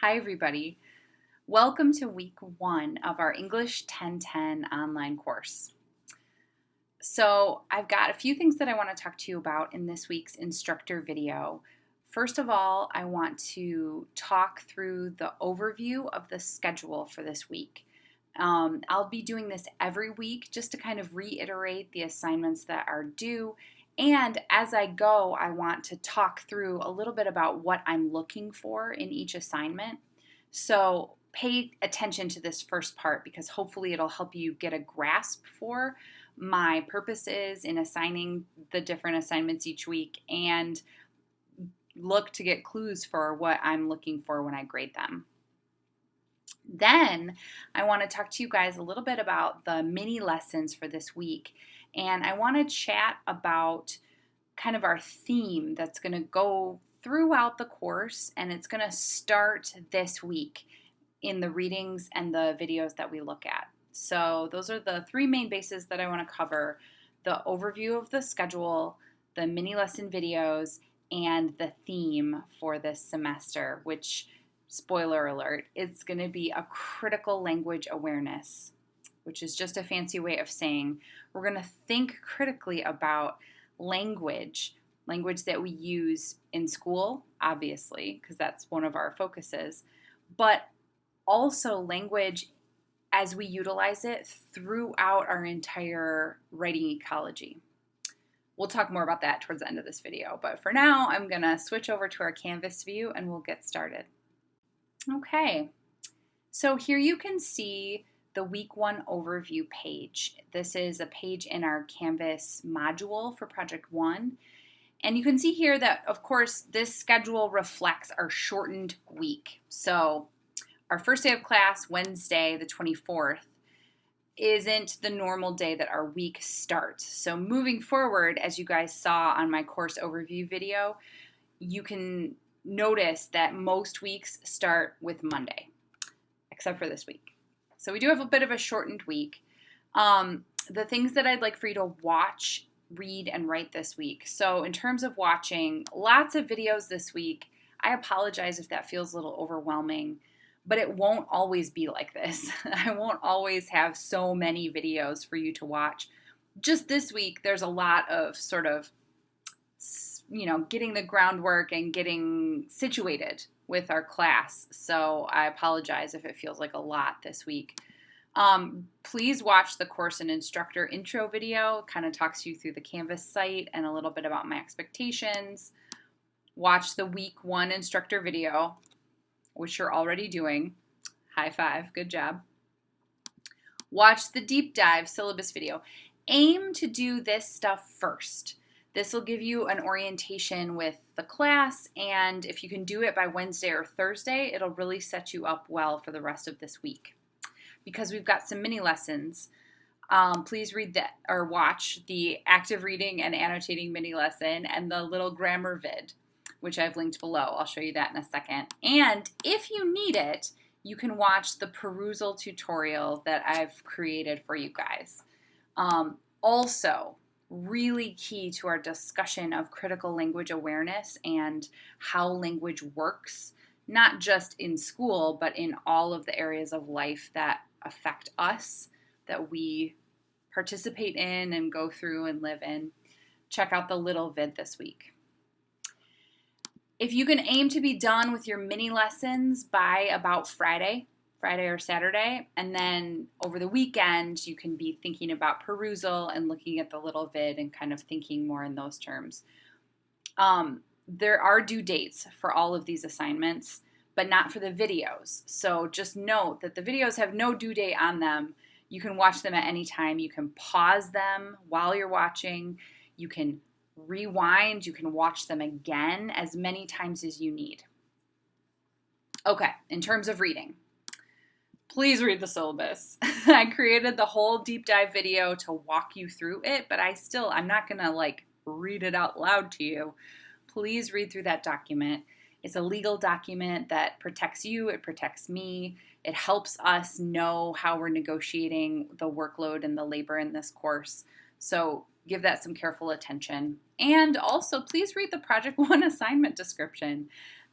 Hi everybody. Welcome to week 1 of our English 1010 online course. So I've got a few things that I want to talk to you about in this week's instructor video. First of all, I want to talk through the overview of the schedule for this week. I'll be doing this every week just to kind of reiterate the assignments that are due. And as I go, I want to talk through a little bit about what I'm looking for in each assignment. So pay attention to this first part because hopefully it'll help you get a grasp for my purposes in assigning the different assignments each week and look to get clues for what I'm looking for when I grade them. Then I want to talk to you guys a little bit about the mini lessons for this week. And I want to chat about kind of our theme that's going to go throughout the course, and it's going to start this week in the readings and the videos that we look at. So those are the three main bases that I want to cover: the overview of the schedule, the mini lesson videos, and the theme for this semester, which, spoiler alert, it's going to be a critical language awareness, which is just a fancy way of saying we're going to think critically about language that we use in school, obviously, because that's one of our focuses, but also language as we utilize it throughout our entire writing ecology. We'll talk more about that towards the end of this video, but for now, I'm going to switch over to our Canvas view and we'll get started. Okay, so here you can see the Week 1 overview page. This is a page in our Canvas module for Project 1. And you can see here that, of course, this schedule reflects our shortened week. So our first day of class, Wednesday, the 24th, isn't the normal day that our week starts. So moving forward, as you guys saw on my course overview video, you can notice that most weeks start with Monday, except for this week. So we do have a bit of a shortened week. The things that I'd like for you to watch, read, and write this week. So in terms of watching, lots of videos this week. I apologize if that feels a little overwhelming, but it won't always be like this. I won't always have so many videos for you to watch. Just this week, there's a lot of sort of, getting the groundwork and getting situated with our class. So I apologize if it feels like a lot this week. Please watch the course and instructor intro video. Kind of talks you through the Canvas site and a little bit about my expectations. Watch the Week 1 instructor video, which you're already doing. High five, good job. Watch the deep dive syllabus video. Aim to do this stuff first. This will give you an orientation with the class, and if you can do it by Wednesday or Thursday, it'll really set you up well for the rest of this week. Because we've got some mini lessons, please read that or watch the active reading and annotating mini lesson and the little grammar vid, which I've linked below. I'll show you that in a second. And if you need it, you can watch the perusal tutorial that I've created for you guys. Also, really key to our discussion of critical language awareness and how language works, not just in school, but in all of the areas of life that affect us, that we participate in and go through and live in. Check out the little vid this week. If you can aim to be done with your mini lessons by about Friday or Saturday, and then over the weekend, you can be thinking about perusal and looking at the little vid and kind of thinking more in those terms. There are due dates for all of these assignments, but not for the videos. So just note that the videos have no due date on them. You can watch them at any time. You can pause them while you're watching. You can rewind. You can watch them again as many times as you need. Okay, in terms of reading, please read the syllabus. I created the whole deep dive video to walk you through it, but I'm not gonna read it out loud to you. Please read through that document. It's a legal document that protects you, it protects me. It helps us know how we're negotiating the workload and the labor in this course. So give that some careful attention. And also, please read the Project 1 assignment description.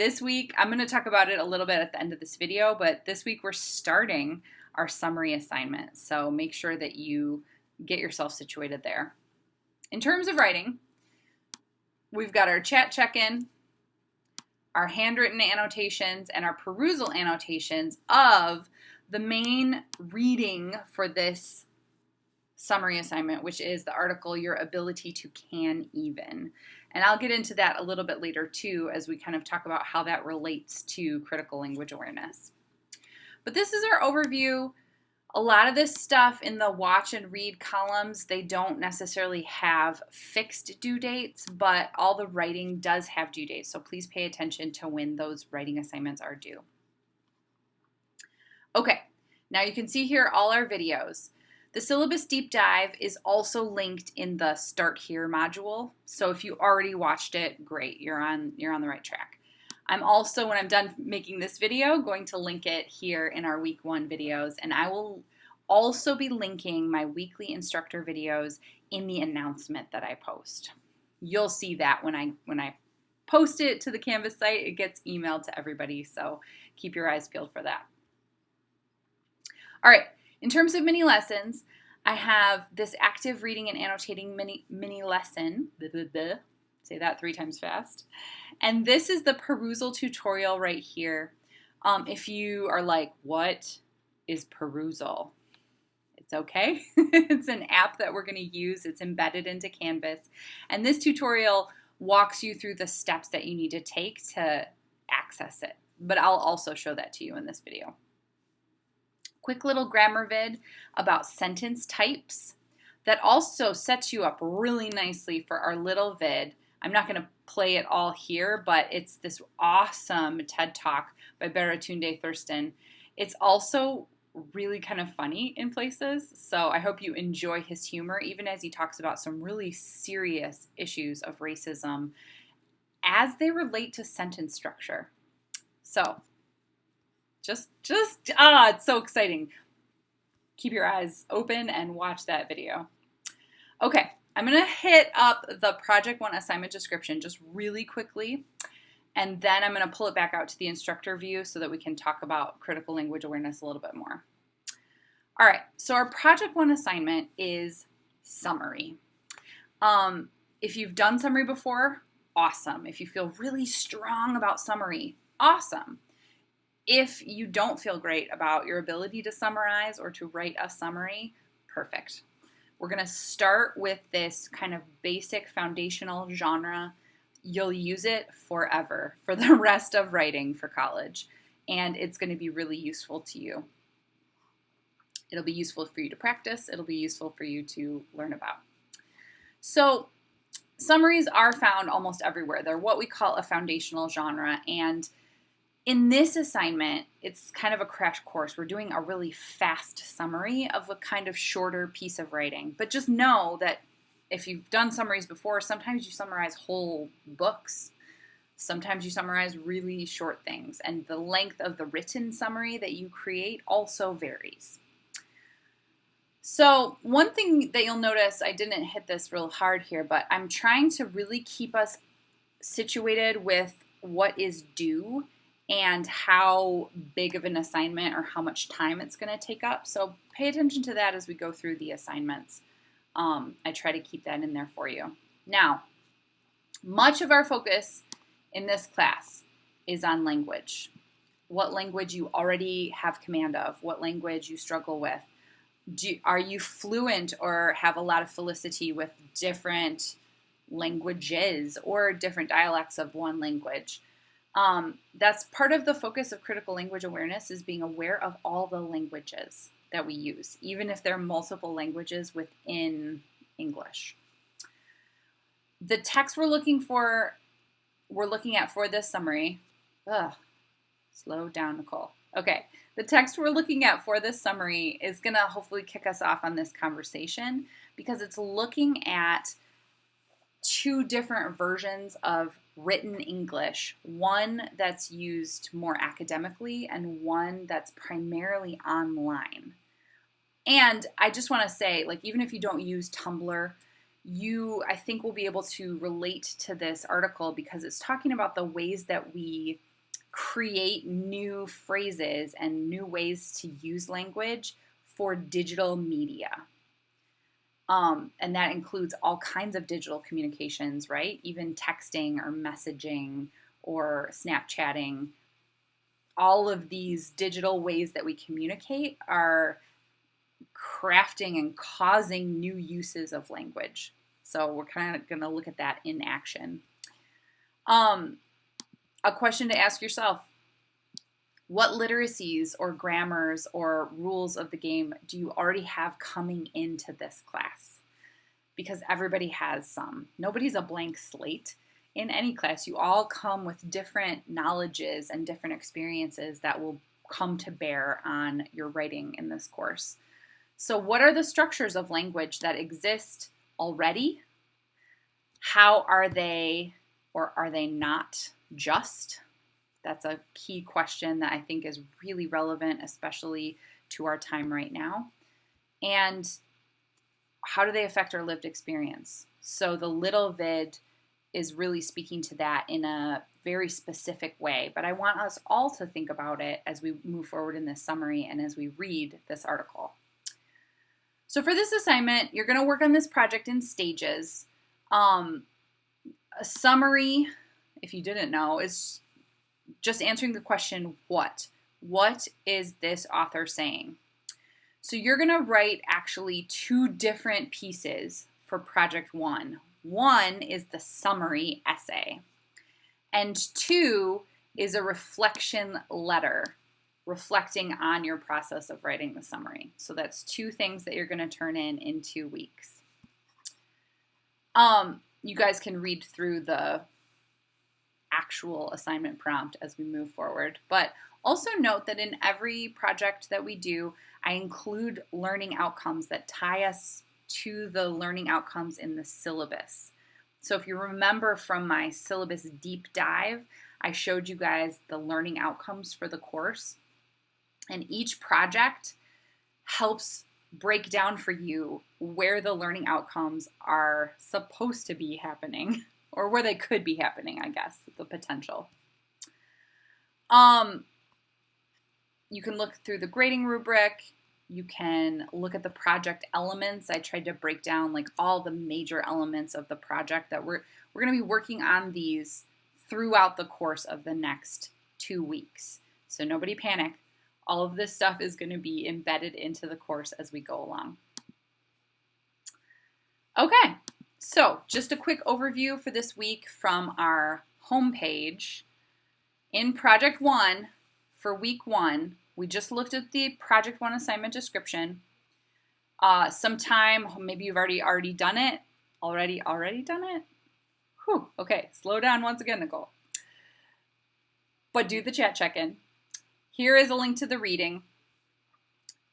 This week, I'm going to talk about it a little bit at the end of this video, but this week we're starting our summary assignment. So make sure that you get yourself situated there. In terms of writing, we've got our chat check-in, our handwritten annotations, and our perusal annotations of the main reading for this summary assignment, which is the article, Your Ability to Can Even. And I'll get into that a little bit later too, as we kind of talk about how that relates to critical language awareness. But this is our overview. A lot of this stuff in the watch and read columns, they don't necessarily have fixed due dates, but all the writing does have due dates. So please pay attention to when those writing assignments are due. Okay, now you can see here all our videos. The syllabus deep dive is also linked in the Start Here module. So if you already watched it, great, you're on the right track. I'm also, when I'm done making this video, going to link it here in our week 1 videos, and I will also be linking my weekly instructor videos in the announcement that I post. You'll see that when I post it to the Canvas site, it gets emailed to everybody, so keep your eyes peeled for that. All right, in terms of mini lessons, I have this active reading and annotating mini lesson. Say that 3 times fast. And this is the perusal tutorial right here. If you are like, what is perusal? It's okay. It's an app that we're going to use. It's embedded into Canvas. And this tutorial walks you through the steps that you need to take to access it. But I'll also show that to you in this video. Quick little grammar vid about sentence types that also sets you up really nicely for our little vid. I'm not going to play it all here, but it's this awesome TED Talk by Baratunde Thurston. It's also really kind of funny in places, so I hope you enjoy his humor, even as he talks about some really serious issues of racism as they relate to sentence structure. So, it's so exciting. Keep your eyes open and watch that video. Okay. I'm going to hit up the Project 1 assignment description just really quickly, and then I'm going to pull it back out to the instructor view so that we can talk about critical language awareness a little bit more. All right, so our Project 1 assignment is summary. If you've done summary before, awesome. If you feel really strong about summary, awesome. If you don't feel great about your ability to summarize or to write a summary, perfect. We're going to start with this kind of basic foundational genre. You'll use it forever for the rest of writing for college, and it's going to be really useful to you. It'll be useful for you to practice. It'll be useful for you to learn about. So summaries are found almost everywhere. They're what we call a foundational genre, and in this assignment, it's kind of a crash course. We're doing a really fast summary of a kind of shorter piece of writing. But just know that if you've done summaries before, sometimes you summarize whole books. Sometimes you summarize really short things. And the length of the written summary that you create also varies. So one thing that you'll notice, I didn't hit this real hard here, but I'm trying to really keep us situated with what is due and how big of an assignment or how much time it's going to take up. So pay attention to that as we go through the assignments. I try to keep that in there for you. Now, much of our focus in this class is on language. What language you already have command of, what language you struggle with. Are you fluent or have a lot of felicity with different languages or different dialects of one language? That's part of the focus of critical language awareness, is being aware of all the languages that we use, even if there are multiple languages within English. The text we're looking at for this summary, slow down, Nicole. Okay, the text we're looking at for this summary is going to hopefully kick us off on this conversation, because it's looking at 2 different versions of written English, one that's used more academically and one that's primarily online. And I just want to say, like, even if you don't use Tumblr, I think will be able to relate to this article, because it's talking about the ways that we create new phrases and new ways to use language for digital media. And that includes all kinds of digital communications, right? Even texting or messaging or Snapchatting. All of these digital ways that we communicate are crafting and causing new uses of language. So we're kind of going to look at that in action. A question to ask yourself: what literacies or grammars or rules of the game do you already have coming into this class? Because everybody has some. Nobody's a blank slate in any class. You all come with different knowledges and different experiences that will come to bear on your writing in this course. So what are the structures of language that exist already? How are they, or are they not just? That's a key question that I think is really relevant, especially to our time right now. And how do they affect our lived experience? So the little vid is really speaking to that in a very specific way. But I want us all to think about it as we move forward in this summary and as we read this article. So for this assignment, you're going to work on this project in stages. A summary, if you didn't know, is just answering the question, what? What is this author saying? So you're going to write actually two different pieces for project one. One is the summary essay, and two is a reflection letter reflecting on your process of writing the summary. So that's two things that you're going to turn in 2 weeks. You guys can read through the actual assignment prompt as we move forward. But also note that in every project that we do, I include learning outcomes that tie us to the learning outcomes in the syllabus. So if you remember from my syllabus deep dive, I showed you guys the learning outcomes for the course. And each project helps break down for you where the learning outcomes are supposed to be happening, or where they could be happening, I guess, the potential. You can look through the grading rubric. You can look at the project elements. I tried to break down like all the major elements of the project that we're going to be working on these throughout the course of the next 2 weeks. So nobody panic. All of this stuff is going to be embedded into the course as we go along. Okay, so just a quick overview for this week from our homepage. In Project 1, for Week 1, we just looked at the Project 1 assignment description. Sometime, maybe you've already done it. Already done it? Whew, okay, slow down once again, Nicole. But do the chat check-in. Here is a link to the reading.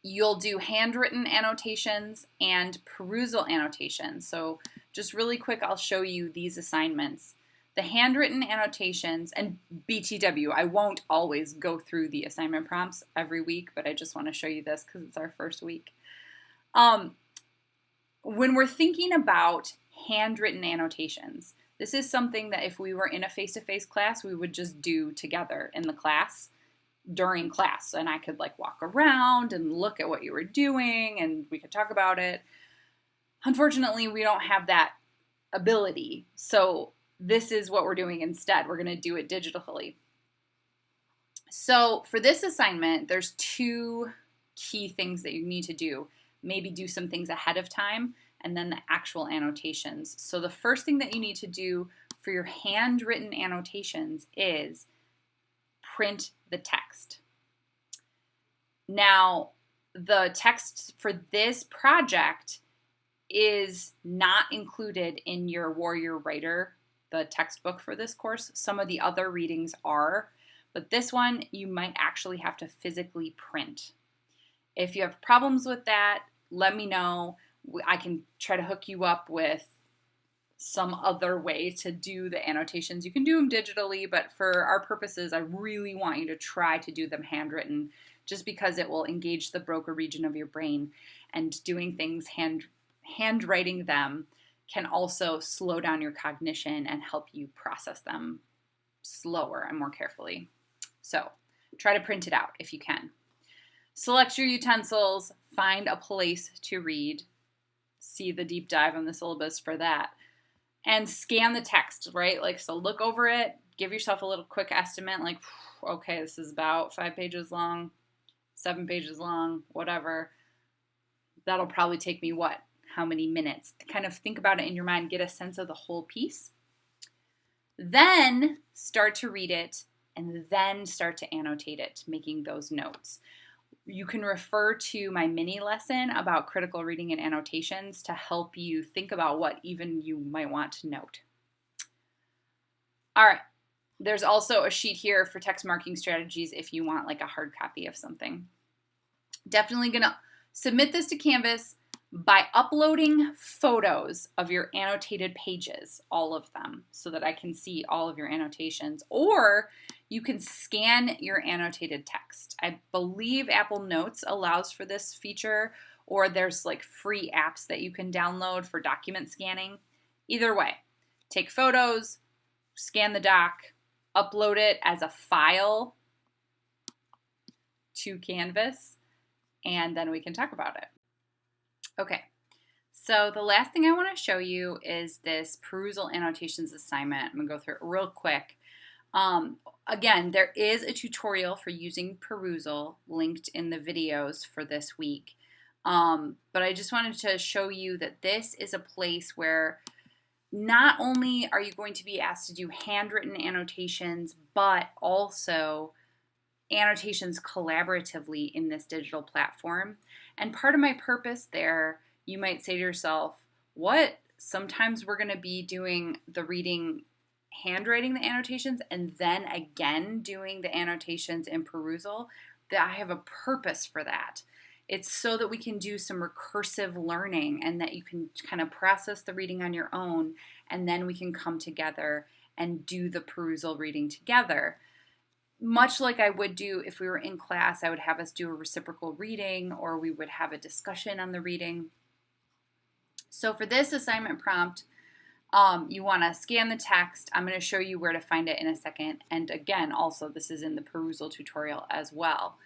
You'll do handwritten annotations and perusal annotations. So just really quick, I'll show you these assignments. The handwritten annotations, and BTW, I won't always go through the assignment prompts every week, but I just want to show you this because it's our first week. When we're thinking about handwritten annotations, this is something that if we were in a face-to-face class, we would just do together in the class during class. And I could like walk around and look at what you were doing and we could talk about it. Unfortunately, we don't have that ability. So this is what we're doing instead. We're going to do it digitally. So for this assignment, there's 2 key things that you need to do. Maybe do some things ahead of time and then the actual annotations. So the first thing that you need to do for your handwritten annotations is print the text. Now, the text for this project is not included in your Warrior Writer, the textbook for this course. Some of the other readings are, but this one you might actually have to physically print. If you have problems with that, let me know. I can try to hook you up with some other way to do the annotations. You can do them digitally, but for our purposes, I really want you to try to do them handwritten just because it will engage the Broca region of your brain, and doing things handwriting them can also slow down your cognition and help you process them slower and more carefully. So try to print it out if you can. Select your utensils, find a place to read, see the deep dive on the syllabus for that, and scan the text, right? Like, so look over it, give yourself a little quick estimate, like, okay, this is about 5 pages long, 7 pages long, whatever. That'll probably take me what? How many minutes? Kind of think about it in your mind, get a sense of the whole piece. Then start to read it, and then start to annotate it, making those notes. You can refer to my mini lesson about critical reading and annotations to help you think about what even you might want to note. All right, there's also a sheet here for text marking strategies if you want like a hard copy of something. Definitely gonna submit this to Canvas by uploading photos of your annotated pages, all of them, so that I can see all of your annotations, or you can scan your annotated text. I believe Apple Notes allows for this feature, or there's like free apps that you can download for document scanning. Either way, take photos, scan the doc, upload it as a file to Canvas, and then we can talk about it. Okay, so the last thing I want to show you is this perusal annotations assignment. I'm going to go through it real quick. Again, there is a tutorial for using perusal linked in the videos for this week. But I just wanted to show you that this is a place where not only are you going to be asked to do handwritten annotations, but also annotations collaboratively in this digital platform. And part of my purpose there, you might say to yourself, what? Sometimes we're going to be doing the reading, handwriting the annotations, and then again doing the annotations in perusal. That I have a purpose for that. It's so that we can do some recursive learning and that you can kind of process the reading on your own, and then we can come together and do the perusal reading together. Much like I would do if we were in class, I would have us do a reciprocal reading, or we would have a discussion on the reading. So for this assignment prompt, you want to scan the text. I'm going to show you where to find it in a second. And again, also this is in the perusal tutorial as well.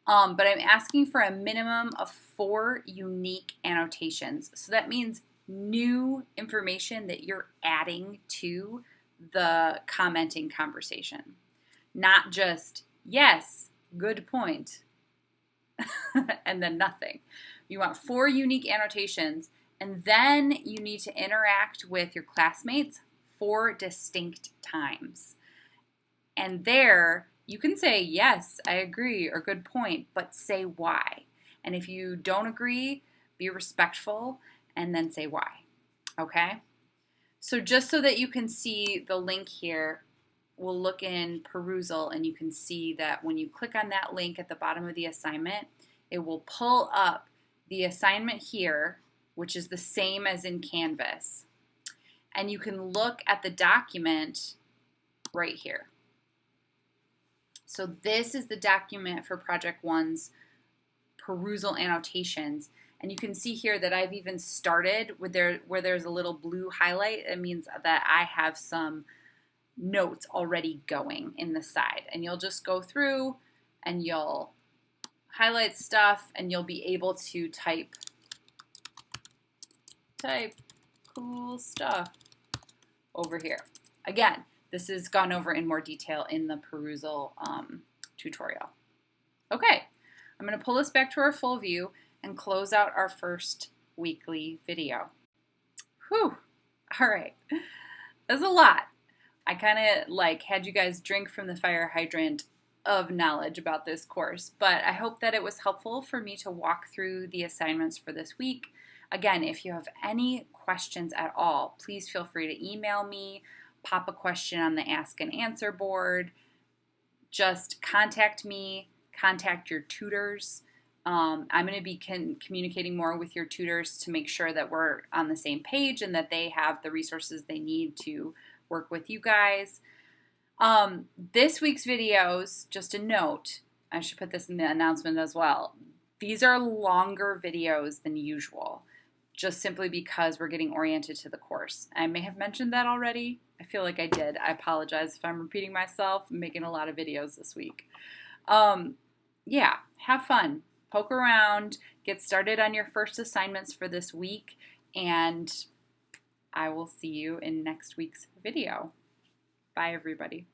But I'm asking for a minimum of 4 unique annotations. So that means new information that you're adding to the commenting conversation. Not just, yes, good point, and then nothing. You want 4 unique annotations, and then you need to interact with your classmates 4 distinct times. And there, you can say, yes, I agree, or good point, but say why. And if you don't agree, be respectful, and then say why, okay? So just so that you can see the link here, we'll look in perusal, and you can see that when you click on that link at the bottom of the assignment, it will pull up the assignment here, which is the same as in Canvas. And you can look at the document right here. So this is the document for Project 1's perusal annotations. And you can see here that I've even started with where there's a little blue highlight. It means that I have some notes already going in the side, and you'll just go through and you'll highlight stuff, and you'll be able to type cool stuff over here. Again, this is gone over in more detail in the perusal tutorial. Okay, I'm going to pull this back to our full view and close out our first weekly video. Whew, all right, that's a lot. I kind of like had you guys drink from the fire hydrant of knowledge about this course, but I hope that it was helpful for me to walk through the assignments for this week. Again, if you have any questions at all, please feel free to email me, pop a question on the Ask and Answer board, just contact me, contact your tutors. I'm going to be communicating more with your tutors to make sure that we're on the same page and that they have the resources they need to work with you guys. This week's videos, just a note, I should put this in the announcement as well. These are longer videos than usual, just simply because we're getting oriented to the course. I may have mentioned that already. I feel like I did. I apologize if I'm repeating myself. I'm making a lot of videos this week. Yeah, have fun. Poke around. Get started on your first assignments for this week. And I will see you in next week's video. Bye, everybody.